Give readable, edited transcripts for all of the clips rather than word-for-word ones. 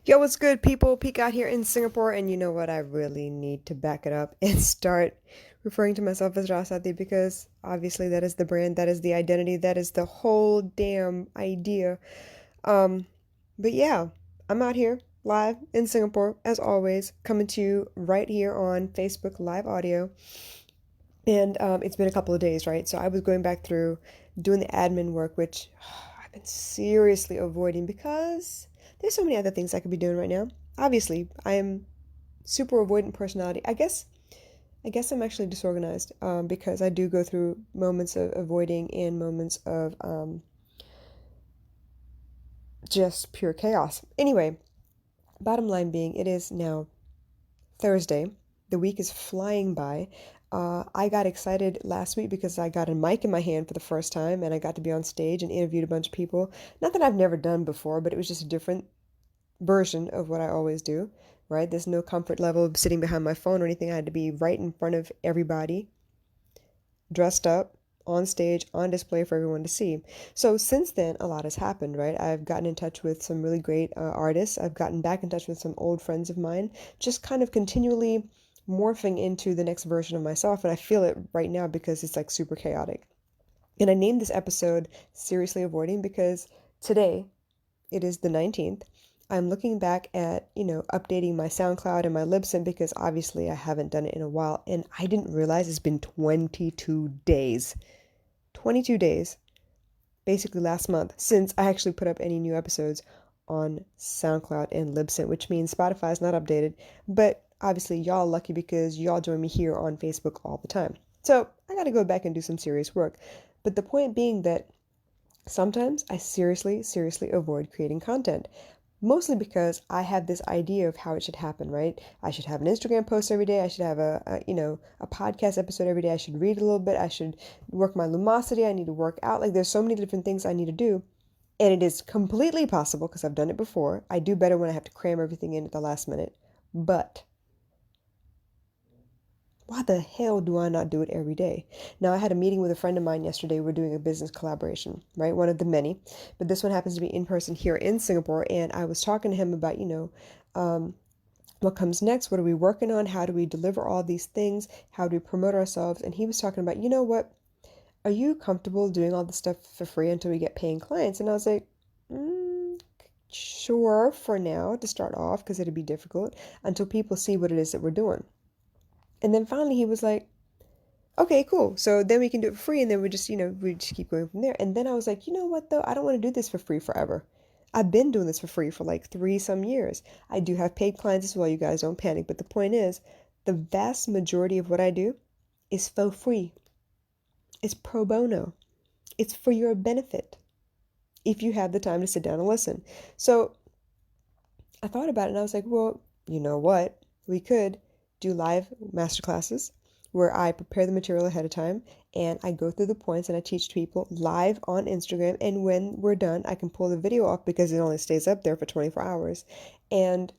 Yo, what's good, people? Peek out here in Singapore, and you know what? I really need to back it up and start referring to myself as Rasati because obviously that is the brand, that is the identity, that is the whole damn idea. Um, but yeah, I'm out here live in Singapore as always, coming to you right here on Facebook Live Audio. And it's been a couple of days, right? So I was going back through doing the admin work, which I've been seriously avoiding because there's so many other things I could be doing right now. Obviously, I am super avoidant personality. I guess I'm actually disorganized because I do go through moments of avoiding and moments of just pure chaos. Anyway, bottom line being, it is now Thursday. The week is flying by. I got excited last week because I got a mic in my hand for the first time and I got to be on stage and interviewed a bunch of people. Not that I've never done before, but it was just a different version of what I always do, right? There's no comfort level of sitting behind my phone or anything. I had to be right in front of everybody, dressed up, on stage, on display for everyone to see. So since then, a lot has happened, right? I've gotten in touch with some really great artists. I've gotten back in touch with some old friends of mine, just kind of continually morphing into the next version of myself. And I feel it right now because it's like super chaotic. And I named this episode Seriously Avoiding because today, it is the 19th. I'm looking back at, updating my SoundCloud and my Libsyn because obviously I haven't done it in a while. And I didn't realize it's been 22 days. 22 days, basically last month, since I actually put up any new episodes on SoundCloud and Libsyn, which means Spotify is not updated. But obviously, y'all lucky because y'all join me here on Facebook all the time. So I got to go back and do some serious work. But the point being that sometimes I seriously, seriously avoid creating content. Mostly because I have this idea of how it should happen, right? I should have an Instagram post every day. I should have a podcast episode every day. I should read a little bit. I should work my lumosity. I need to work out. Like there's so many different things I need to do. And it is completely possible because I've done it before. I do better when I have to cram everything in at the last minute. But why the hell do I not do it every day? Now, I had a meeting with a friend of mine yesterday. We're doing a business collaboration, right? One of the many. But this one happens to be in person here in Singapore. And I was talking to him about, what comes next? What are we working on? How do we deliver all these things? How do we promote ourselves? And he was talking about, you know what? Are you comfortable doing all this stuff for free until we get paying clients? And I was like, sure, for now to start off, because it'd be difficult until people see what it is that we're doing. And then finally he was like, okay, cool. So then we can do it for free, and then we just keep going from there. And then I was like, you know what though? I don't want to do this for free forever. I've been doing this for free for like three some years. I do have paid clients as well, you guys don't panic. But the point is, the vast majority of what I do is for free. It's pro bono. It's for your benefit if you have the time to sit down and listen. So I thought about it and I was like, well, you know what? We could do live masterclasses where I prepare the material ahead of time and I go through the points and I teach people live on Instagram. And when we're done, I can pull the video off because it only stays up there for 24 hours. And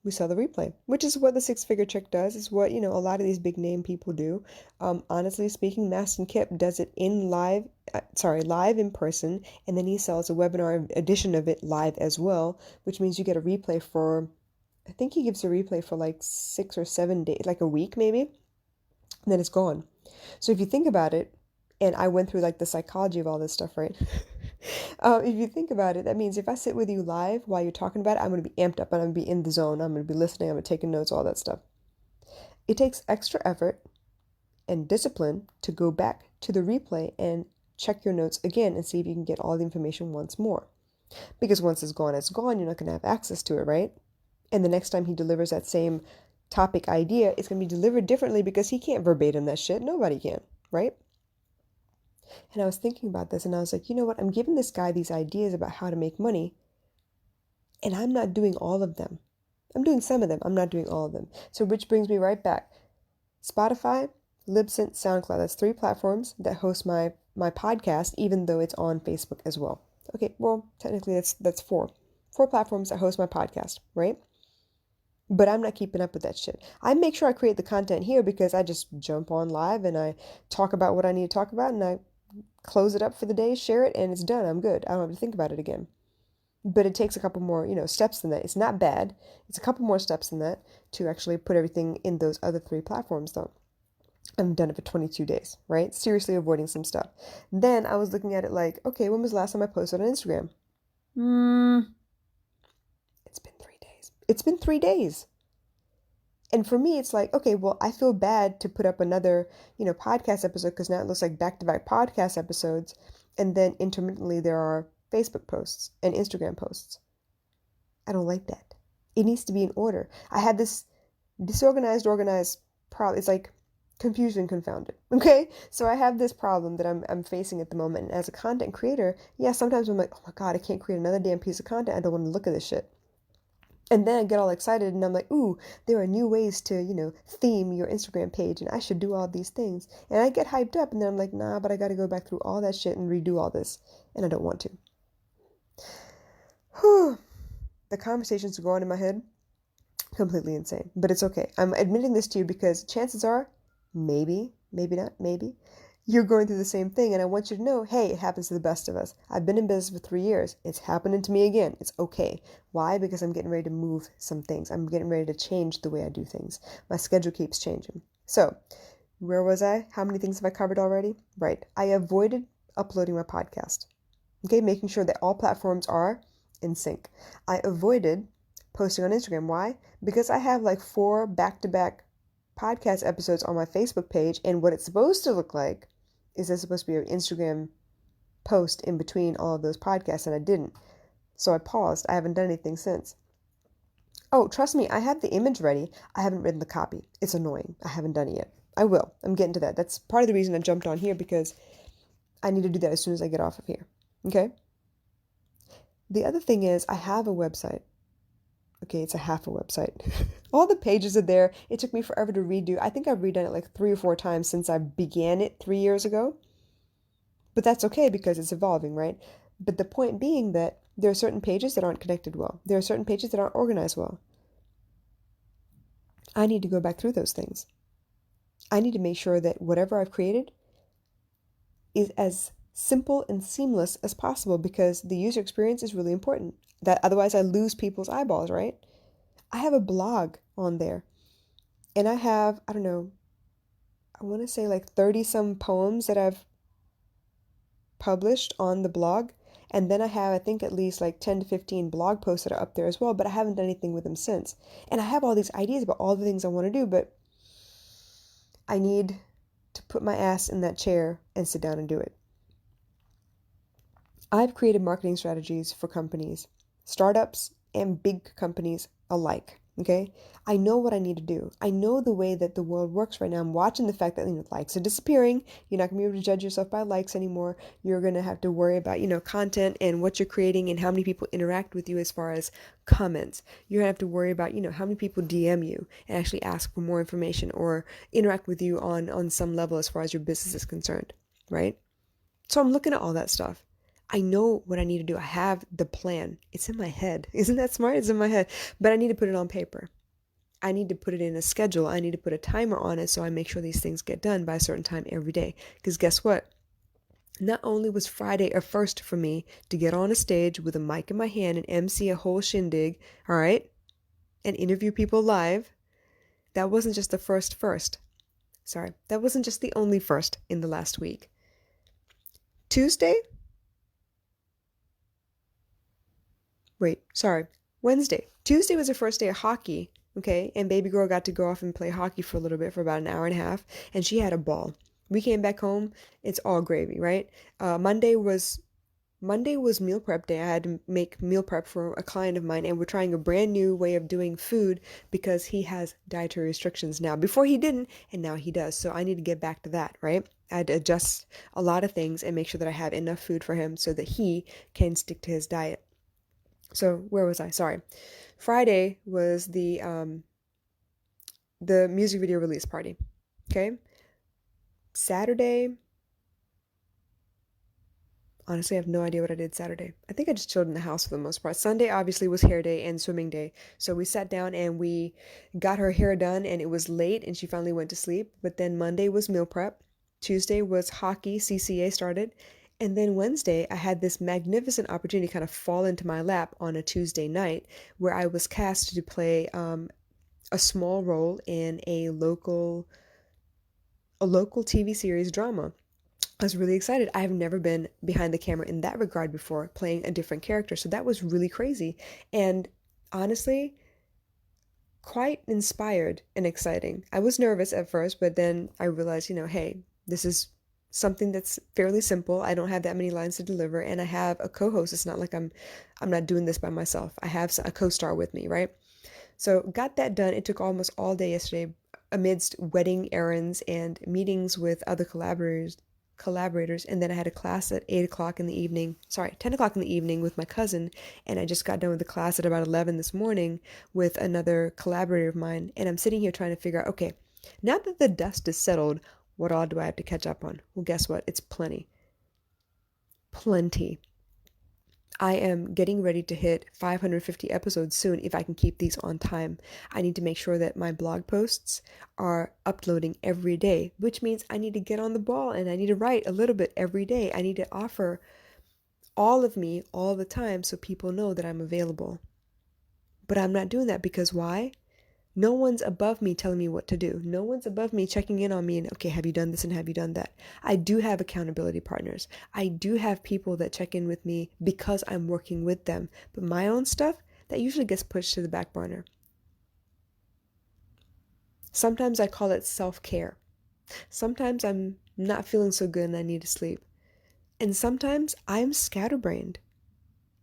we sell the replay, which is what the Six Figure Chick does. Is what, a lot of these big name people do. Honestly speaking, Mastin Kipp does it in live in person, and then he sells a webinar edition of it live as well, which means you get a replay for, I think he gives a replay for like 6 or 7 days, like a week maybe, and then it's gone. So if you think about it, and I went through like the psychology of all this stuff, right? If you think about it, that means if I sit with you live while you're talking about it, I'm going to be amped up and I'm going to be in the zone. I'm going to be listening. I'm going to be taking notes, all that stuff. It takes extra effort and discipline to go back to the replay and check your notes again and see if you can get all the information once more. Because once it's gone, you're not going to have access to it, right? And the next time he delivers that same topic idea, it's going to be delivered differently because he can't verbatim that shit. Nobody can, right? And I was thinking about this and I was like, you know what? I'm giving this guy these ideas about how to make money, and I'm not doing all of them. I'm doing some of them. I'm not doing all of them. So, which brings me right back. Spotify, Libsyn, SoundCloud. That's three platforms that host my podcast, even though it's on Facebook as well. Okay, well, technically that's four. Four platforms that host my podcast, right? But I'm not keeping up with that shit. I make sure I create the content here because I just jump on live and I talk about what I need to talk about and I close it up for the day, share it, and it's done. I'm good. I don't have to think about it again. but it takes a couple more, steps than that. It's not bad. It's a couple more steps than that to actually put everything in those other three platforms, though. I've done it for 22 days, right? Seriously avoiding some stuff. Then I was looking at it like, okay, when was the last time I posted on Instagram? It's been 3 days. It's been 3 days. And for me, it's like, okay, well, I feel bad to put up another, podcast episode because now it looks like back-to-back podcast episodes. And then intermittently there are Facebook posts and Instagram posts. I don't like that. It needs to be in order. I had this organized problem. It's like confusion confounded. Okay? So I have this problem that I'm facing at the moment. And as a content creator, yeah, sometimes I'm like, oh my God, I can't create another damn piece of content. I don't want to look at this shit. And then I get all excited and I'm like, ooh, there are new ways to, theme your Instagram page and I should do all these things. And I get hyped up and then I'm like, nah, but I got to go back through all that shit and redo all this. And I don't want to. Whew. The conversations go on in my head. Completely insane. But it's okay. I'm admitting this to you because chances are, maybe not, maybe, you're going through the same thing. And I want you to know, hey, it happens to the best of us. I've been in business for 3 years. It's happening to me again. It's okay. Why? Because I'm getting ready to move some things. I'm getting ready to change the way I do things. My schedule keeps changing. So, where was I? How many things have I covered already? Right. I avoided uploading my podcast. Okay, making sure that all platforms are in sync. I avoided posting on Instagram. Why? Because I have like 4 back-to-back podcast episodes on my Facebook page, and what it's supposed to look like is there's supposed to be an Instagram post in between all of those podcasts, and I didn't. So I paused. I haven't done anything since. Oh, trust me, I have the image ready. I haven't written the copy. It's annoying. I haven't done it yet. I will. I'm getting to that. That's part of the reason I jumped on here, because I need to do that as soon as I get off of here. Okay? The other thing is I have a website. Okay, it's a half a website. All the pages are there. It took me forever to redo. I think I've redone it like 3 or 4 times since I began it 3 years ago. But that's okay because it's evolving, right? But the point being that there are certain pages that aren't connected well. There are certain pages that aren't organized well. I need to go back through those things. I need to make sure that whatever I've created is as simple and seamless as possible, because the user experience is really important. That otherwise I lose people's eyeballs, right? I have a blog on there, and I have, I don't know, I want to say like 30 some poems that I've published on the blog. And then I have, I think, at least like 10 to 15 blog posts that are up there as well, but I haven't done anything with them since. And I have all these ideas about all the things I want to do, but I need to put my ass in that chair and sit down and do it. I've created marketing strategies for companies, startups and big companies alike. Okay, I know what I need to do. I know the way that the world works right now. I'm watching the fact that likes are disappearing. You're not gonna be able to judge yourself by likes anymore. You're gonna have to worry about content and what you're creating and how many people interact with you as far as comments. You're gonna have to worry about how many people DM you and actually ask for more information or interact with you on some level as far as your business is concerned, right? So I'm looking at all that stuff. I know what I need to do. I have the plan. It's in my head. Isn't that smart? It's in my head. But I need to put it on paper. I need to put it in a schedule. I need to put a timer on it so I make sure these things get done by a certain time every day. Because guess what? Not only was Friday a first for me to get on a stage with a mic in my hand and MC a whole shindig, all right, and interview people live, that wasn't just the first. Sorry, that wasn't just the only first in the last week. Wednesday. Tuesday was the first day of hockey, okay? And baby girl got to go off and play hockey for a little bit for about an hour and a half, and she had a ball. We came back home, it's all gravy, right? Monday was meal prep day. I had to make meal prep for a client of mine, and we're trying a brand new way of doing food because he has dietary restrictions now. Before he didn't, and now he does. So I need to get back to that, right? I had to adjust a lot of things and make sure that I have enough food for him so that he can stick to his diet. So where was I? Sorry. Friday was the music video release party. Okay. Saturday, honestly, I have no idea what I did Saturday. I think I just chilled in the house for the most part. Sunday obviously was hair day and swimming day. So we sat down and we got her hair done, and it was late and she finally went to sleep. But then Monday was meal prep. Tuesday was hockey, CCA started. And then Wednesday, I had this magnificent opportunity kind of fall into my lap on a Tuesday night where I was cast to play a small role in a local TV series drama. I was really excited. I have never been behind the camera in that regard before, playing a different character. So that was really crazy. And honestly, quite inspired and exciting. I was nervous at first, but then I realized, hey, this is something that's fairly simple. I don't have that many lines to deliver, and I have a co-host. It's not like I'm not doing this by myself. I have a co-star with me, right? So got that done. It took almost all day yesterday amidst wedding errands and meetings with other collaborators, and then I had a class at 8 o'clock in the evening, sorry, 10 o'clock in the evening with my cousin, and I just got done with the class at about 11 this morning with another collaborator of mine, and I'm sitting here trying to figure out, okay, now that the dust is settled, what all do I have to catch up on? Well, guess what? It's plenty. Plenty. I am getting ready to hit 550 episodes soon if I can keep these on time. I need to make sure that my blog posts are uploading every day, which means I need to get on the ball and I need to write a little bit every day. I need to offer all of me all the time so people know that I'm available. But I'm not doing that because why? No one's above me telling me what to do. No one's above me checking in on me and, okay, have you done this and have you done that? I do have accountability partners. I do have people that check in with me because I'm working with them. But my own stuff, that usually gets pushed to the back burner. Sometimes I call it self-care. Sometimes I'm not feeling so good and I need to sleep. And sometimes I'm scatterbrained.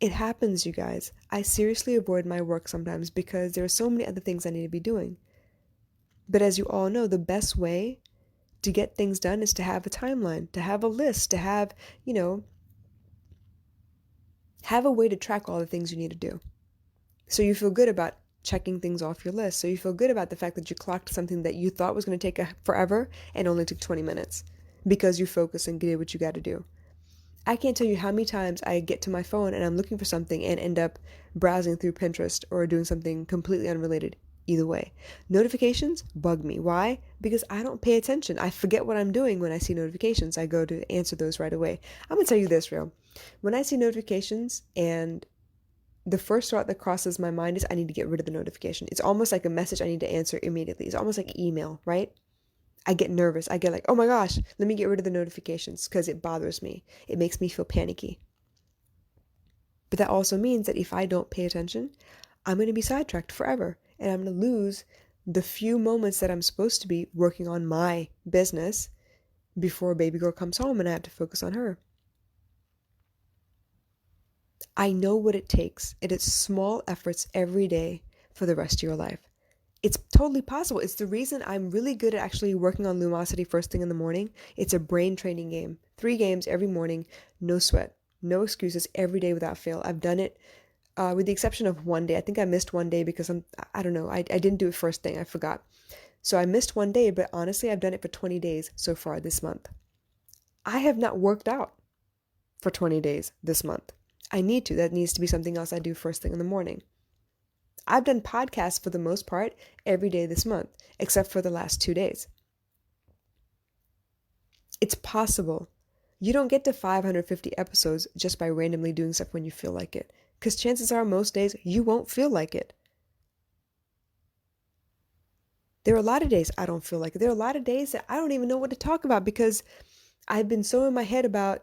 It happens, you guys. I seriously avoid my work sometimes because there are so many other things I need to be doing. But as you all know, the best way to get things done is to have a timeline, to have a list, to have a way to track all the things you need to do. So you feel good about checking things off your list. So you feel good about the fact that you clocked something that you thought was going to take forever and only took 20 minutes because you focused and did what you got to do. I can't tell you how many times I get to my phone and I'm looking for something and end up browsing through Pinterest or doing something completely unrelated. Either way, notifications bug me. Why? Because I don't pay attention. I forget what I'm doing when I see notifications. I go to answer those right away. I'm going to tell you this, real. When I see notifications and the first thought that crosses my mind is I need to get rid of the notification. It's almost like a message I need to answer immediately. It's almost like email, right? I get nervous. I get like, oh my gosh, let me get rid of the notifications because it bothers me. It makes me feel panicky. But that also means that if I don't pay attention, I'm going to be sidetracked forever and I'm going to lose the few moments that I'm supposed to be working on my business before baby girl comes home and I have to focus on her. I know what it takes. It is small efforts every day for the rest of your life. It's totally possible. It's the reason I'm really good at actually working on Lumosity first thing in the morning. It's a brain training game. 3 games every morning, no sweat, no excuses, every day without fail. I've done it with the exception of one day. I think I missed one day because I don't know, I didn't do it first thing. I forgot. So I missed one day, but honestly, I've done it for 20 days so far this month. I have not worked out for 20 days this month. I need to. That needs to be something else I do first thing in the morning. I've done podcasts for the most part every day this month, except for the last 2 days. It's possible. You don't get to 550 episodes just by randomly doing stuff when you feel like it, because chances are most days you won't feel like it. There are a lot of days I don't feel like it. There are a lot of days that I don't even know what to talk about because I've been so in my head about,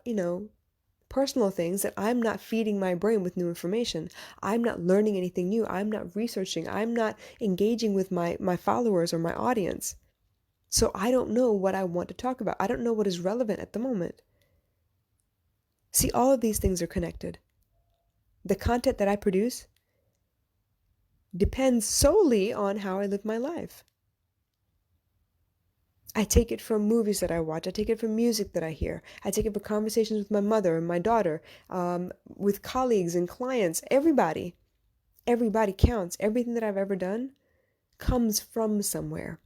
personal things that I'm not feeding my brain with new information. I'm not learning anything new. I'm not researching. I'm not engaging with my followers or my audience. So I don't know what I want to talk about. I don't know what is relevant at the moment. See, all of these things are connected. The content that I produce depends solely on how I live my life. I take it from movies that I watch. I take it from music that I hear. I take it from conversations with my mother and my daughter, with colleagues and clients, everybody. Everybody counts. Everything that I've ever done comes from somewhere.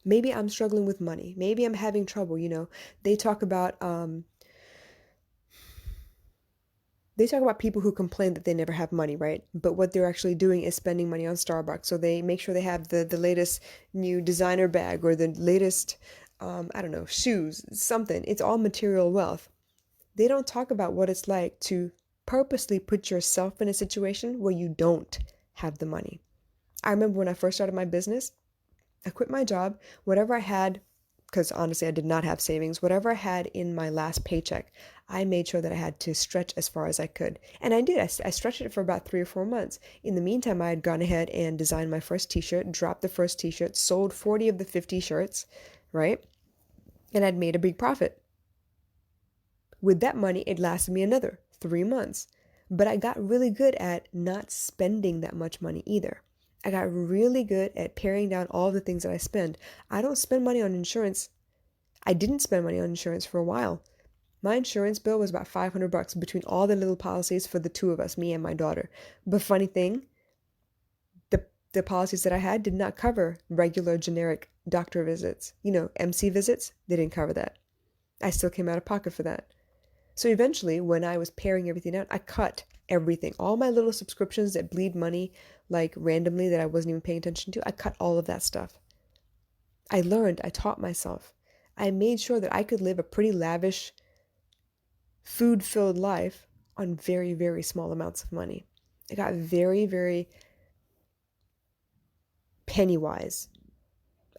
Maybe I'm struggling with money. Maybe I'm having trouble. They talk about people who complain that they never have money, right? But what they're actually doing is spending money on Starbucks. So they make sure they have the latest new designer bag or the latest, I don't know, shoes, something. It's all material wealth. They don't talk about what it's like to purposely put yourself in a situation where you don't have the money. I remember when I first started my business, I quit my job, whatever I had, because honestly, I did not have savings, whatever I had in my last paycheck, I made sure that I had to stretch as far as I could. And I did. I stretched it for about 3 or 4 months. In the meantime, I had gone ahead and designed my first t-shirt, dropped the first t-shirt, sold 40 of the 50 shirts, right? And I'd made a big profit. With that money, it lasted me another 3 months. But I got really good at not spending that much money either. I got really good at paring down all the things that I spend. I don't spend money on insurance. I didn't spend money on insurance for a while. My insurance bill was about $500 between all the little policies for the two of us, me and my daughter. But funny thing, the policies that I had did not cover regular generic doctor visits. MC visits, they didn't cover that. I still came out of pocket for that. So eventually, when I was paring everything out, I cut everything. All my little subscriptions that bleed money, like randomly that I wasn't even paying attention to, I cut all of that stuff. I learned, I taught myself. I made sure that I could live a pretty lavish, food-filled life on very, very small amounts of money. I got very, very penny wise.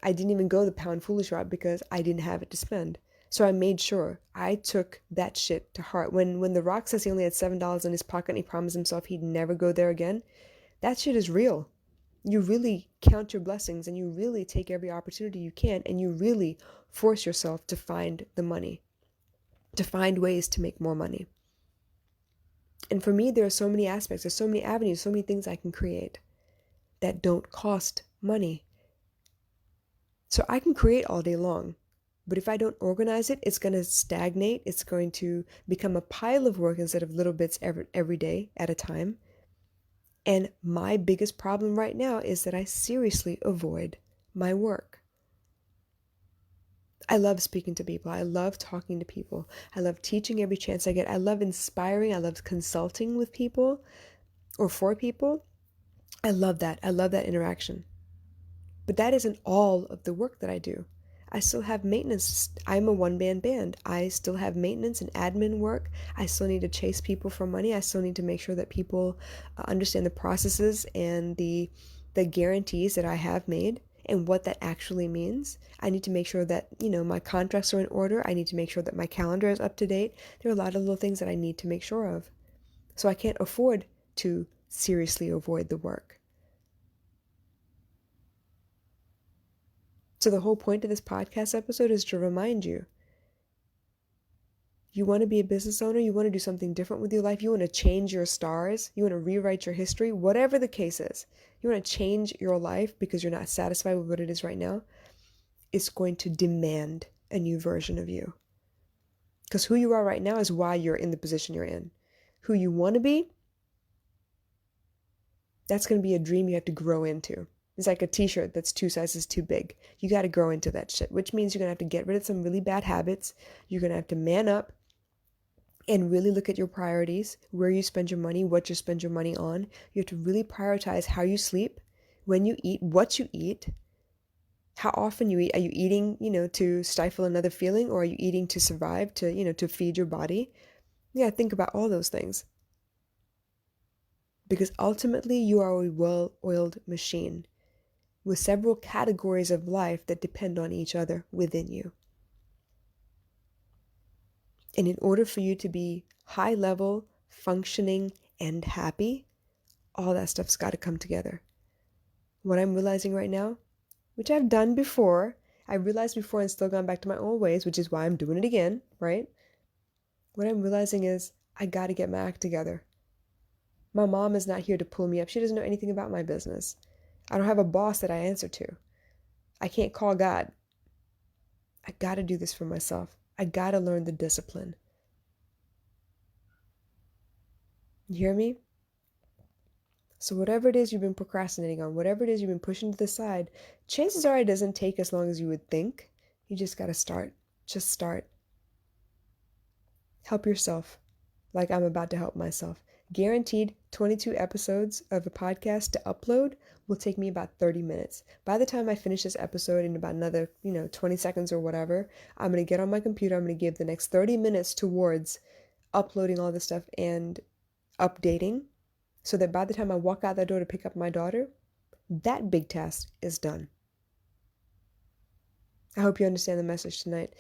I didn't even go the pound foolish route because I didn't have it to spend. So I made sure I took that shit to heart. When The Rock says he only had $7 in his pocket and he promised himself he'd never go there again, that shit is real. You really count your blessings and you really take every opportunity you can and you really force yourself to find the money, to find ways to make more money. And for me, there are so many aspects, there's so many avenues, so many things I can create that don't cost money. So I can create all day long, but if I don't organize it, it's going to stagnate. It's going to become a pile of work instead of little bits every day at a time. And my biggest problem right now is that I seriously avoid my work. I love speaking to people. I love talking to people. I love teaching every chance I get. I love inspiring. I love consulting with people or for people. I love that. I love that interaction. But that isn't all of the work that I do. I still have maintenance. I'm a one-man band. I still have maintenance and admin work. I still need to chase people for money. I still need to make sure that people understand the processes and the guarantees that I have made and what that actually means. I need to make sure that, my contracts are in order. I need to make sure that my calendar is up to date. There are a lot of little things that I need to make sure of. So I can't afford to seriously avoid the work. So the whole point of this podcast episode is to remind you, you want to be a business owner, you want to do something different with your life, you want to change your stars, you want to rewrite your history, whatever the case is, you want to change your life because you're not satisfied with what it is right now, it's going to demand a new version of you. Because who you are right now is why you're in the position you're in. Who you want to be, that's going to be a dream you have to grow into. It's like a t-shirt that's 2 sizes too big. You got to grow into that shit, which means you're going to have to get rid of some really bad habits. You're going to have to man up and really look at your priorities, where you spend your money, what you spend your money on. You have to really prioritize how you sleep, when you eat, what you eat, how often you eat. Are you eating, to stifle another feeling, or are you eating to survive, to feed your body? Yeah, think about all those things. Because ultimately you are a well-oiled machine with several categories of life that depend on each other within you. And in order for you to be high level, functioning, and happy, all that stuff's got to come together. What I'm realizing right now, which I've done before, I realized before and still gone back to my old ways, which is why I'm doing it again, right? What I'm realizing is I got to get my act together. My mom is not here to pull me up. She doesn't know anything about my business. I don't have a boss that I answer to. I can't call God. I got to do this for myself. I got to learn the discipline. You hear me? So whatever it is you've been procrastinating on, whatever it is you've been pushing to the side, chances are it doesn't take as long as you would think. You just got to start. Just start. Help yourself like I'm about to help myself. Guaranteed 22 episodes of a podcast to upload will take me about 30 minutes. By the time I finish this episode in about another, 20 seconds or whatever, I'm going to get on my computer. I'm going to give the next 30 minutes towards uploading all this stuff and updating so that by the time I walk out that door to pick up my daughter, that big task is done. I hope you understand the message tonight.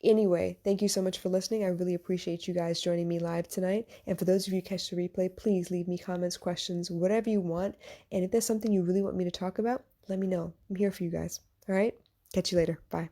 Anyway, thank you so much for listening. I really appreciate you guys joining me live tonight. And for those of you who catch the replay, please leave me comments, questions, whatever you want. And if there's something you really want me to talk about, let me know. I'm here for you guys. All right? Catch you later. Bye.